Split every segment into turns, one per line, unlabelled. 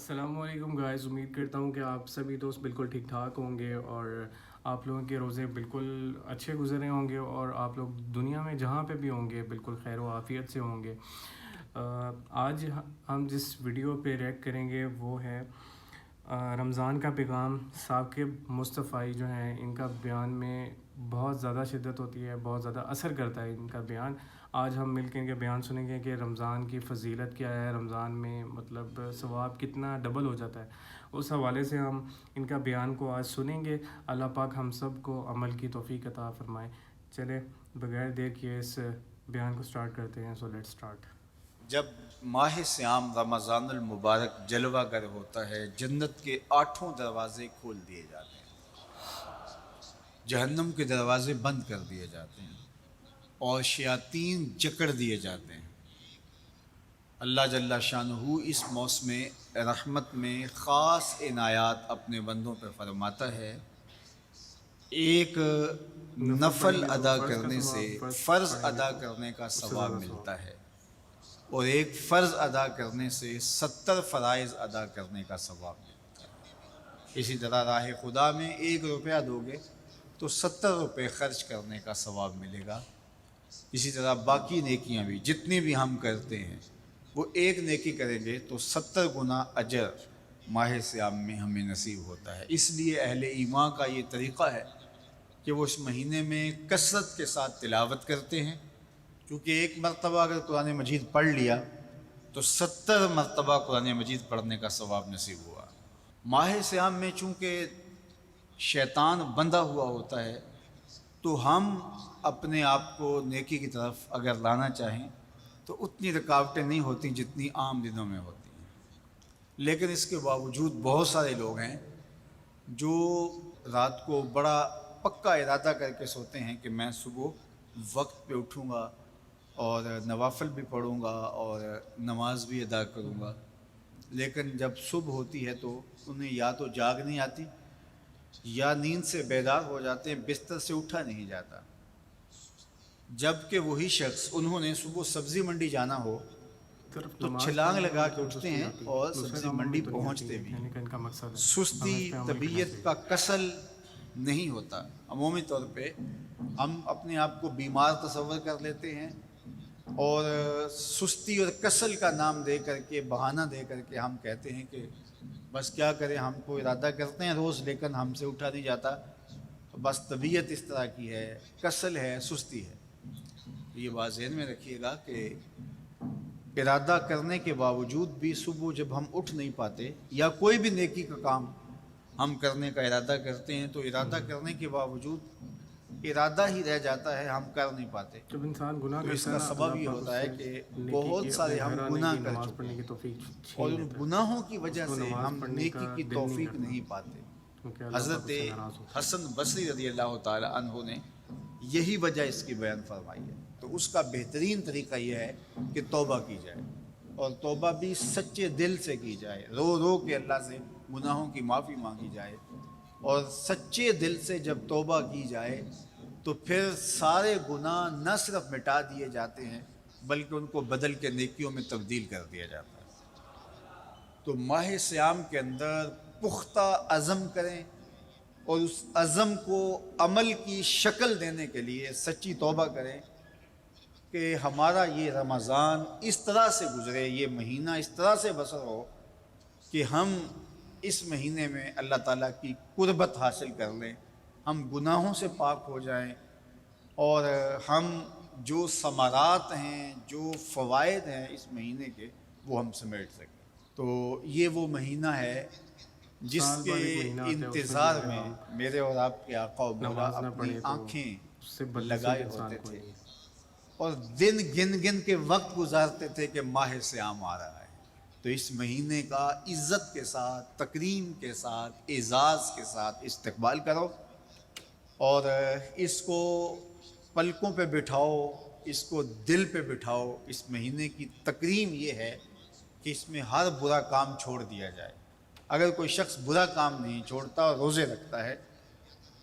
السلام علیکم گائز، امید کرتا ہوں کہ آپ سبھی دوست بالکل ٹھیک ٹھاک ہوں گے اور آپ لوگوں کے روزے بالکل اچھے گزرے ہوں گے اور آپ لوگ دنیا میں جہاں پہ بھی ہوں گے بالکل خیر و عافیت سے ہوں گے۔ آج ہم جس ویڈیو پہ ریئیکٹ کریں گے وہ ہے رمضان کا پیغام۔ ثاقب مصطفی جو ہیں ان کا بیان میں بہت زیادہ شدت ہوتی ہے، بہت زیادہ اثر کرتا ہے ان کا بیان۔ آج ہم مل کے ان کے بیان سنیں گے کہ رمضان کی فضیلت کیا ہے، رمضان میں مطلب ثواب کتنا ڈبل ہو جاتا ہے۔ اس حوالے سے ہم ان کا بیان کو آج سنیں گے۔ اللہ پاک ہم سب کو عمل کی توفیق عطا فرمائے۔ چلے بغیر دیر کیے اس بیان کو سٹارٹ کرتے ہیں۔ So let start.
جب ماہ سیام رمضان المبارک جلوہ گر ہوتا ہے، جنت کے 8 دروازے کھول دیے جاتے ہیں، جہنم کے دروازے بند کر دیے جاتے ہیں اور شیاطین جکڑ دیے جاتے ہیں۔ اللہ جل شانہ اس موسم رحمت میں خاص عنایات اپنے بندوں پہ فرماتا ہے۔ ایک نفل ادا کرنے سے فرض ادا کرنے کا ثواب ملتا ہے اور ایک فرض ادا کرنے سے 70 فرائض ادا کرنے کا ثواب ملتا ہے۔ اسی طرح راہ خدا میں 1 روپیہ دو گے تو 70 روپے خرچ کرنے کا ثواب ملے گا۔ اسی طرح باقی نیکیاں بھی جتنی بھی ہم کرتے ہیں، وہ ایک نیکی کریں گے تو 70 گنا اجر ماہ سیام میں ہمیں نصیب ہوتا ہے۔ اس لیے اہل ایمان کا یہ طریقہ ہے کہ وہ اس مہینے میں کثرت کے ساتھ تلاوت کرتے ہیں، کیونکہ ایک مرتبہ اگر قرآن مجید پڑھ لیا تو 70 مرتبہ قرآن مجید پڑھنے کا ثواب نصیب ہوا۔ ماہ سیام میں چونکہ شیطان بندھا ہوا ہوتا ہے، تو ہم اپنے آپ کو نیکی کی طرف اگر لانا چاہیں تو اتنی رکاوٹیں نہیں ہوتی جتنی عام دنوں میں ہوتی ہیں، لیکن اس کے باوجود بہت سارے لوگ ہیں جو رات کو بڑا پکا ارادہ کر کے سوتے ہیں کہ میں صبح وقت پہ اٹھوں گا اور نوافل بھی پڑھوں گا اور نماز بھی ادا کروں گا، لیکن جب صبح ہوتی ہے تو انہیں یا تو جاگ نہیں آتی یا نیند سے بیدار ہو جاتے ہیں، بستر سے اٹھا نہیں جاتا۔ جبکہ وہی شخص انہوں نے صبح سبزی منڈی جانا ہو تو چھلانگ لگا کے اٹھتے ہیں اور سبزی منڈی پہنچتے بھی ہیں۔ سستی طبیعت کا کسل نہیں ہوتا۔ عمومی طور پہ ہم اپنے آپ کو بیمار تصور کر لیتے ہیں اور سستی اور کسل کا نام دے کر کے، بہانہ دے کر کے ہم کہتے ہیں کہ بس کیا کریں، ہم کو ارادہ کرتے ہیں روز لیکن ہم سے اٹھا نہیں جاتا، بس طبیعت اس طرح کی ہے، کسل ہے، سستی ہے۔ یہ بات ذہن میں رکھیے گا کہ ارادہ کرنے کے باوجود بھی صبح جب ہم اٹھ نہیں پاتے یا کوئی بھی نیکی کا کام ہم کرنے کا ارادہ کرتے ہیں تو ارادہ کرنے کے باوجود ارادہ ہی رہ جاتا ہے، ہم کر نہیں پاتے۔
جب انسان گناہ
تو اس
کرتا ہے
کا
نا،
سبب
اللہ
یہ
پاک
ہوتا ہے
اس
کہ
سے
بہت سارے ہم گناہ کر
نماز
چکے
پڑھنے کی
ہیں
توفیق
اور
چھین
ان
لیتا ہے،
گناہوں کی وجہ
اس کو
سے
نماز
ہم
پڑھنے
نیکی
کا
کی
دل نہیں
توفیق
کرتا
نہیں پاتے۔
کیونکہ اللہ پاک
حضرت
اس سے ناراض ہوتا ہے۔
حسن بصری رضی اللہ تعالی عنہ نے یہی وجہ اس کی بیان فرمائی ہے۔ تو اس کا بہترین طریقہ یہ ہے کہ توبہ کی جائے، اور توبہ بھی سچے دل سے کی جائے، رو رو کے اللہ سے گناہوں کی معافی مانگی جائے، اور سچے دل سے جب توبہ کی جائے تو پھر سارے گناہ نہ صرف مٹا دیے جاتے ہیں بلکہ ان کو بدل کے نیکیوں میں تبدیل کر دیا جاتا ہے۔ تو ماہ سیام کے اندر پختہ عزم کریں اور اس عزم کو عمل کی شکل دینے کے لیے سچی توبہ کریں کہ ہمارا یہ رمضان اس طرح سے گزرے، یہ مہینہ اس طرح سے بسر ہو کہ ہم اس مہینے میں اللہ تعالیٰ کی قربت حاصل کر لیں، ہم گناہوں سے پاک ہو جائیں اور ہم جو ثمرات ہیں، جو فوائد ہیں اس مہینے کے، وہ ہم سمیٹ سکیں۔ تو یہ وہ مہینہ ہے جس
سال
کے
بھر ایک مہینہ آتا ہے، اس میں
انتظار
اگر
میں
ہم
میرے اور آپ کے آقا و مولا
نماز نہ
اپنی
پڑھیں تو
آنکھیں
اس سے بدنصیب
لگائے
انسان
ہوتے
کوئی
تھے
نہیں۔
اور دن گن گن کے وقت گزارتے تھے کہ ماہ سیام آ رہا ہے۔ تو اس مہینے کا عزت کے ساتھ، تکریم کے ساتھ، اعزاز کے ساتھ استقبال کرو اور اس کو پلکوں پہ بٹھاؤ، اس کو دل پہ بٹھاؤ۔ اس مہینے کی تکریم یہ ہے کہ اس میں ہر برا کام چھوڑ دیا جائے۔ اگر کوئی شخص برا کام نہیں چھوڑتا اور روزے رکھتا ہے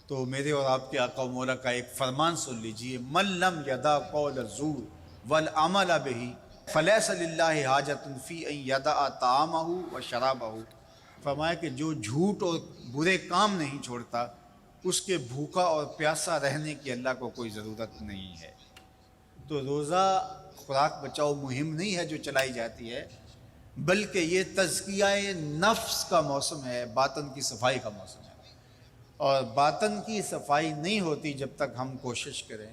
تو میرے اور آپ کے آقا و مولا کا ایک فرمان سن لیجئے، من لم یدع قول الزور والعمل بہ فلیس للہ حاجۃ فی ان یدع طعامہ و شرابہ، فرمایا کہ جو جھوٹ اور برے کام نہیں چھوڑتا اس کے بھوکا اور پیاسا رہنے کی اللہ کو کوئی ضرورت نہیں ہے۔ تو روزہ خوراک بچاؤ مہم نہیں ہے جو چلائی جاتی ہے، بلکہ یہ تزکیہ نفس کا موسم ہے، باطن کی صفائی کا موسم ہے۔ اور باطن کی صفائی نہیں ہوتی جب تک ہم کوشش کریں۔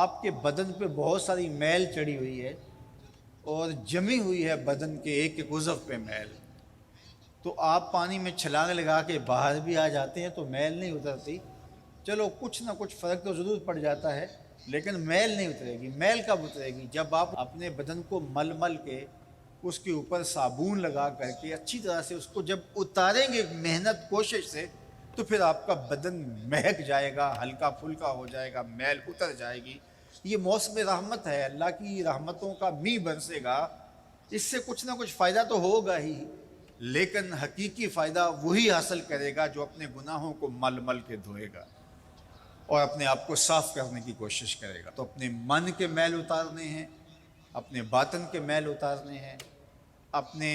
آپ کے بدن پہ بہت ساری میل چڑھی ہوئی ہے اور جمی ہوئی ہے بدن کے ایک ایک عضو پہ میل، تو آپ پانی میں چھلانگ لگا کے باہر بھی آ جاتے ہیں تو میل نہیں اترتی، چلو کچھ نہ کچھ فرق تو ضرور پڑ جاتا ہے، لیکن میل نہیں اترے گی۔ میل کب اترے گی؟ جب آپ اپنے بدن کو مل مل کے اس کے اوپر صابون لگا کر کے اچھی طرح سے اس کو جب اتاریں گے محنت کوشش سے، تو پھر آپ کا بدن مہک جائے گا، ہلکا پھلکا ہو جائے گا، میل اتر جائے گی۔ یہ موسم رحمت ہے، اللہ کی رحمتوں کا می برسے گا، اس سے کچھ نہ کچھ فائدہ تو ہوگا ہی، لیکن حقیقی فائدہ وہی حاصل کرے گا جو اپنے گناہوں کو مل مل کے دھوئے گا اور اپنے آپ کو صاف کرنے کی کوشش کرے گا۔ تو اپنے من کے میل اتارنے ہیں، اپنے باطن کے میل اتارنے ہیں، اپنے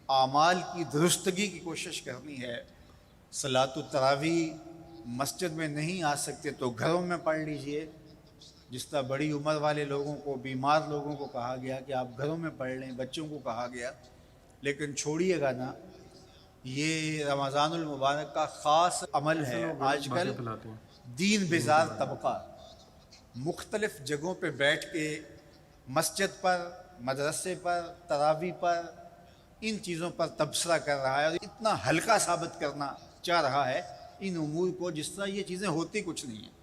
اعمال کی درستگی کی کوشش کرنی ہے۔ صلاۃ التراویح مسجد میں نہیں آ سکتے تو گھروں میں پڑھ لیجئے، جس طرح بڑی عمر والے لوگوں کو، بیمار لوگوں کو کہا گیا کہ آپ گھروں میں پڑھ لیں، بچوں کو کہا گیا، لیکن چھوڑیے گا نا، یہ رمضان المبارک کا خاص عمل
ایسے
ہے۔
لوگ
آج
باتیں
کل
پھیلاتے ہیں
دین
دین کے
بیزار
بارے میں۔
طبقہ مختلف جگہوں پہ بیٹھ کے مسجد پر، مدرسے پر، تراویح پر، ان چیزوں پر تبصرہ کر رہا ہے اور اتنا ہلکا ثابت کرنا چاہ رہا ہے ان امور کو، جس طرح یہ چیزیں ہوتی کچھ نہیں ہیں۔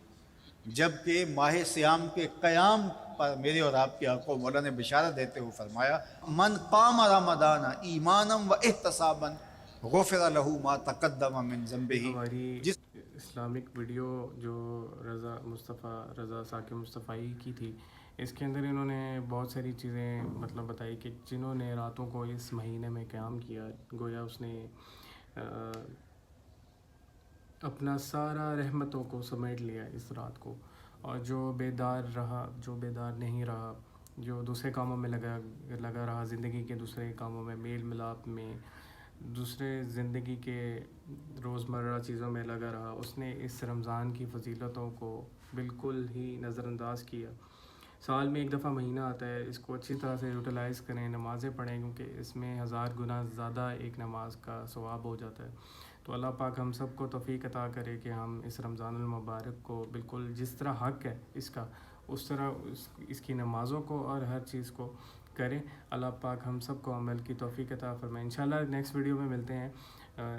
جبکہ ماہ سیام کے قیام پر میرے اور آپ کے آقا مولا نے بشارت دیتے ہوئے فرمایا، من قام رمضان ایمانا و احتسابا غفر له ما تقدم من ذنبه۔
ہماری
جس
اسلامک ویڈیو جو رضا ثاقب مصطفی کی تھی، اس کے اندر انہوں نے بہت ساری چیزیں مطلب بتائی کہ جنہوں نے راتوں کو اس مہینے میں قیام کیا، گویا اس نے اپنا سارا رحمتوں کو سمیٹ لیا اس رات کو، اور جو بیدار رہا، جو بیدار نہیں رہا، جو دوسرے کاموں میں لگا رہا، زندگی کے دوسرے کاموں میں، میل ملاپ میں، دوسرے زندگی کے روزمرہ چیزوں میں لگا رہا، اس نے اس رمضان کی فضیلتوں کو بالکل ہی نظر انداز کیا۔ سال میں ایک دفعہ مہینہ آتا ہے، اس کو اچھی طرح سے یوٹیلائز کریں، نمازیں پڑھیں، کیونکہ اس میں 1000 گنا زیادہ ایک نماز کا ثواب ہو جاتا ہے۔ تو اللہ پاک ہم سب کو توفیق عطا کرے کہ ہم اس رمضان المبارک کو بالکل جس طرح حق ہے اس کا، اس طرح اس کی نمازوں کو اور ہر چیز کو کریں۔ اللہ پاک ہم سب کو عمل کی توفیق عطا فرمائے۔ انشاءاللہ نیکسٹ ویڈیو میں ملتے ہیں۔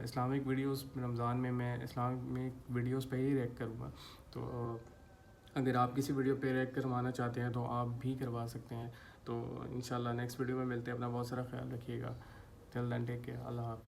اسلامک ویڈیوز رمضان میں اسلامک ویڈیوز پہ ہی ریئیکٹ کروں گا، تو اگر آپ کسی ویڈیو پہ ریئیکٹ کروانا چاہتے ہیں تو آپ بھی کروا سکتے ہیں۔ تو انشاءاللہ نیکسٹ ویڈیو میں ملتے ہیں۔ اپنا بہت سارا خیال رکھیے گا۔ ٹل دین ٹیک کیئر۔ اللہ حافظ۔